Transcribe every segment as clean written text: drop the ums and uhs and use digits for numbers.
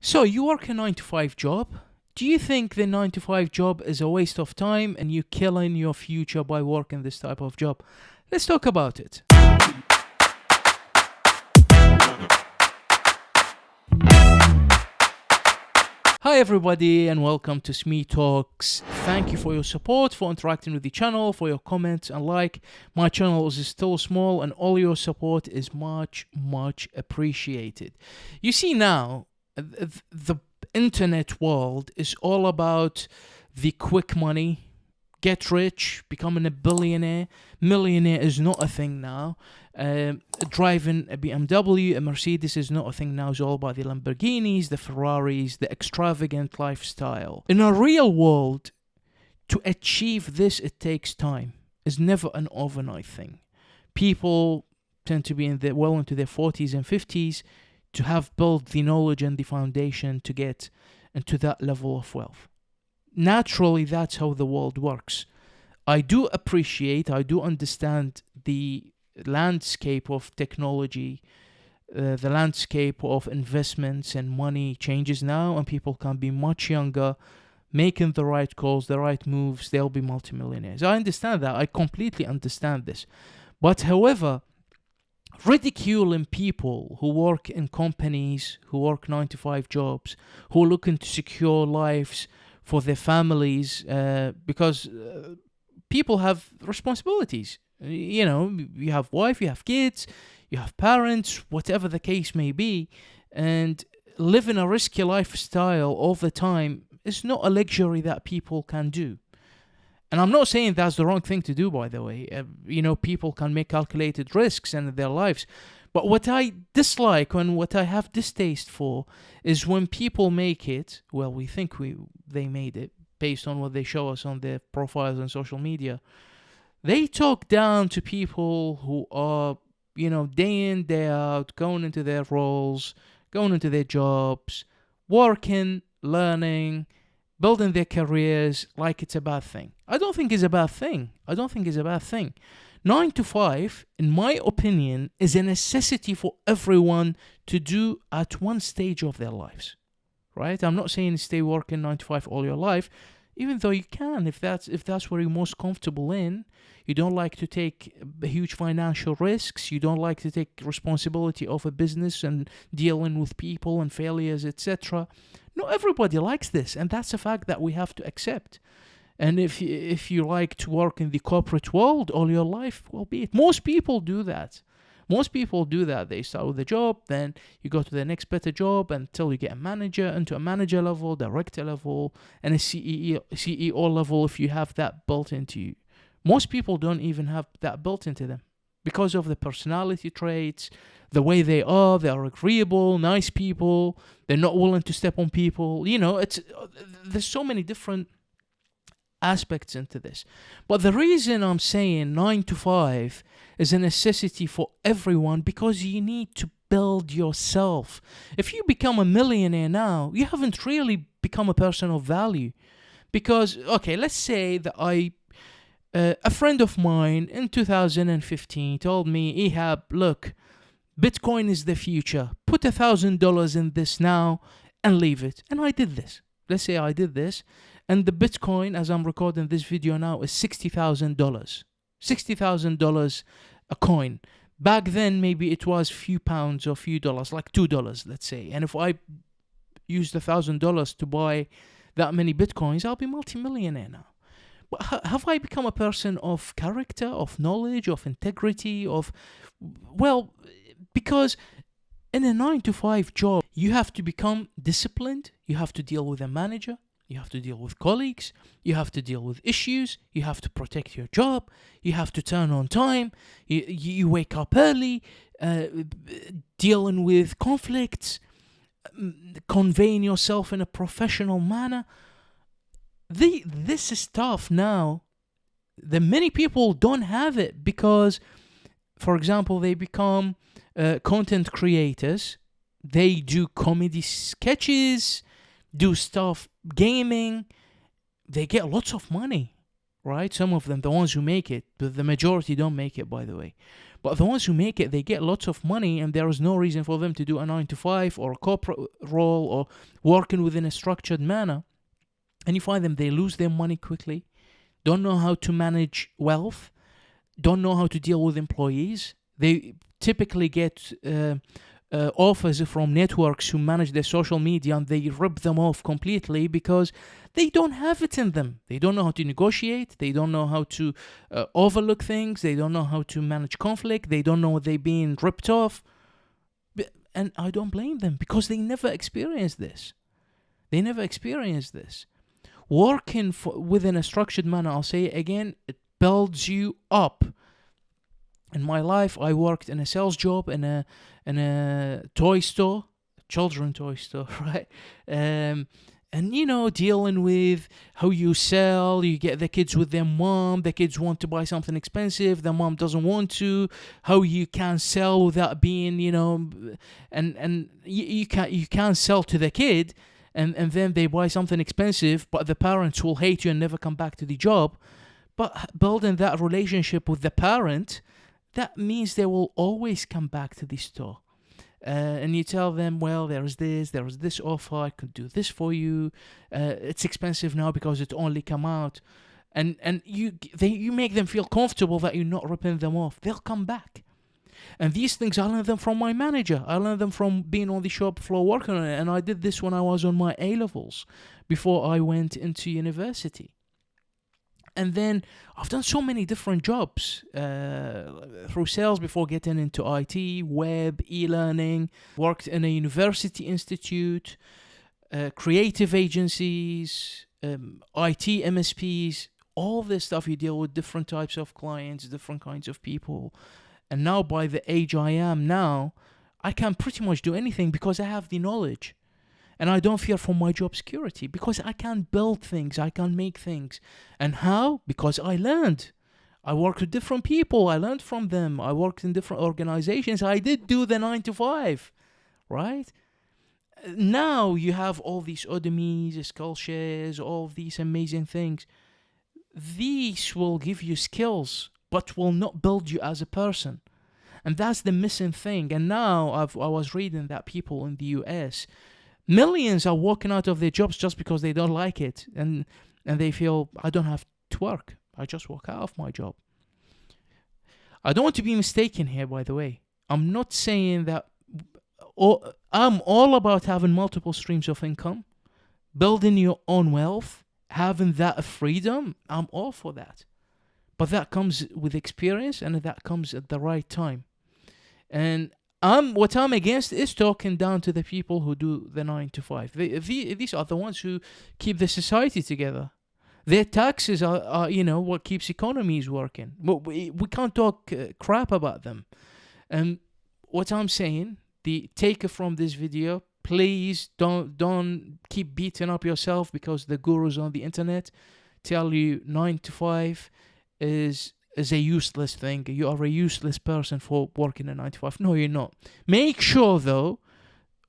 So you work a 9 to 5 job. Do you think the 9 to 5 job is a waste of time and you killing your future by working this type of job? Let's talk about it. Hi everybody and welcome to S.M.E Talks. Thank you for your support, for interacting with the channel, for your comments and like. My channel is still small and all your support is much appreciated. You see now, the internet world is all about the quick money, get rich, becoming a billionaire. Millionaire is not a thing now. Driving a BMW, a Mercedes is not a thing now. It's all about the Lamborghinis, the Ferraris, the extravagant lifestyle. In a real world, to achieve this, it takes time. It's never an overnight thing. People tend to be into their 40s and 50s to have built the knowledge and the foundation to get into that level of wealth. Naturally, that's how the world works. I do understand the landscape of technology, the landscape of investments and money changes now, and people can be much younger, making the right calls, the right moves, they'll be multimillionaires. I understand that. I completely understand this. But however, ridiculing people who work in companies, who work 9 to 5 jobs, who are looking to secure lives for their families, because people have responsibilities. You know, you have wife, you have kids, you have parents, whatever the case may be, and living a risky lifestyle all the time is not a luxury that people can do. And I'm not saying that's the wrong thing to do, by the way. People can make calculated risks in their lives. But what I dislike and what I have distaste for is when people make it, well, we think they made it based on what they show us on their profiles on social media. They talk down to people who are, day in, day out, going into their roles, going into their jobs, working, learning, building their careers like it's a bad thing. I don't think it's a bad thing. 9 to 5, in my opinion, is a necessity for everyone to do at one stage of their lives, right? I'm not saying stay working 9 to 5 all your life, even though you can, if that's where you're most comfortable in. You don't like to take huge financial risks. You don't like to take responsibility of a business and dealing with people and failures, etc. Not everybody likes this, and that's a fact that we have to accept. And if you like to work in the corporate world all your life, well, be it. Most people do that. They start with a job, then you go to the next better job until you get into a manager level, director level, and a CEO level if you have that built into you. Most people don't even have that built into them because of the personality traits, the way they are agreeable, nice people, they're not willing to step on people. There's so many different aspects into this. But the reason I'm saying 9 to 5 is a necessity for everyone because you need to build yourself. If you become a millionaire now, you haven't really become a person of value. Because, okay, let's say that a friend of mine in 2015 told me, Ehab, look, Bitcoin is the future. Put $1,000 in this now and leave it. And I did this. Let's say I did this. And the Bitcoin, as I'm recording this video now, is $60,000. $60,000 a coin. Back then, maybe it was few pounds or few dollars, like $2, let's say. And if I used $1,000 to buy that many Bitcoins, I'll be multimillionaire now. But have I become a person of character, of knowledge, of integrity, because in a 9 to 5 job, you have to become disciplined, you have to deal with a manager, you have to deal with colleagues, you have to deal with issues, you have to protect your job, you have to turn on time, you wake up early, dealing with conflicts, conveying yourself in a professional manner. This stuff now, the many people don't have it because, for example, they become content creators. They do comedy sketches, do stuff, gaming. They get lots of money, right? Some of them, the ones who make it, but the majority don't make it, by the way. But the ones who make it, they get lots of money, and there is no reason for them to do a 9 to 5 or a corporate role or working within a structured manner. And you find them, they lose their money quickly, don't know how to manage wealth, don't know how to deal with employees. They typically get offers from networks who manage their social media, and they rip them off completely because they don't have it in them. They don't know how to negotiate. They don't know how to overlook things. They don't know how to manage conflict. They don't know they're being ripped off. And I don't blame them, because they never experienced this. They never experienced this. Working within a structured manner, I'll say it again, it builds you up. In my life, I worked in a sales job in a toy store, children toy store, right? And dealing with how you sell, you get the kids with their mom, the kids want to buy something expensive, the mom doesn't want to, how you can sell without being, and you can't sell to the kid, and then they buy something expensive, but the parents will hate you and never come back to the job. But building that relationship with the parent, that means they will always come back to the store. And you tell them, well, there is this offer, I could do this for you. It's expensive now because it only come out. And you make them feel comfortable that you're not ripping them off. They'll come back. And these things, I learned them from my manager. I learned them from being on the shop floor working on it. And I did this when I was on my A-levels, before I went into university. And then I've done so many different jobs through sales before getting into IT, web, e-learning, worked in a university institute, creative agencies, IT MSPs, all this stuff. You deal with different types of clients, different kinds of people. And now, by the age I am now, I can pretty much do anything because I have the knowledge. And I don't fear for my job security, because I can build things, I can make things. And how? Because I learned. I worked with different people, I learned from them. I worked in different organizations. I did do the 9 to 5, right? Now you have all these Udamis, Skillshares, all these amazing things. These will give you skills, but will not build you as a person. And that's the missing thing. And now I was reading that people in the US, millions are walking out of their jobs just because they don't like it. And they feel, I don't have to work. I just walk out of my job. I don't want to be mistaken here, by the way. I'm not saying that. I'm all about having multiple streams of income, building your own wealth, having that freedom. I'm all for that. But that comes with experience, and that comes at the right time. And what I'm against is talking down to the people who do the 9 to 5. These are the ones who keep the society together. Their taxes are what keeps economies working. We can't talk crap about them. And what I'm saying, the taker from this video, please don't keep beating up yourself because the gurus on the internet tell you 9 to 5 is a useless thing. You are a useless person for working a 9 to 5. No, you're not. Make sure, though,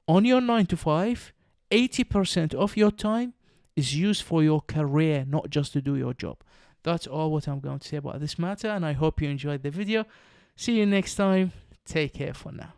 on your 9 to 5, 80% of your time is used for your career, not just to do your job. That's all what I'm going to say about this matter, and I hope you enjoyed the video. See you next time. Take care for now.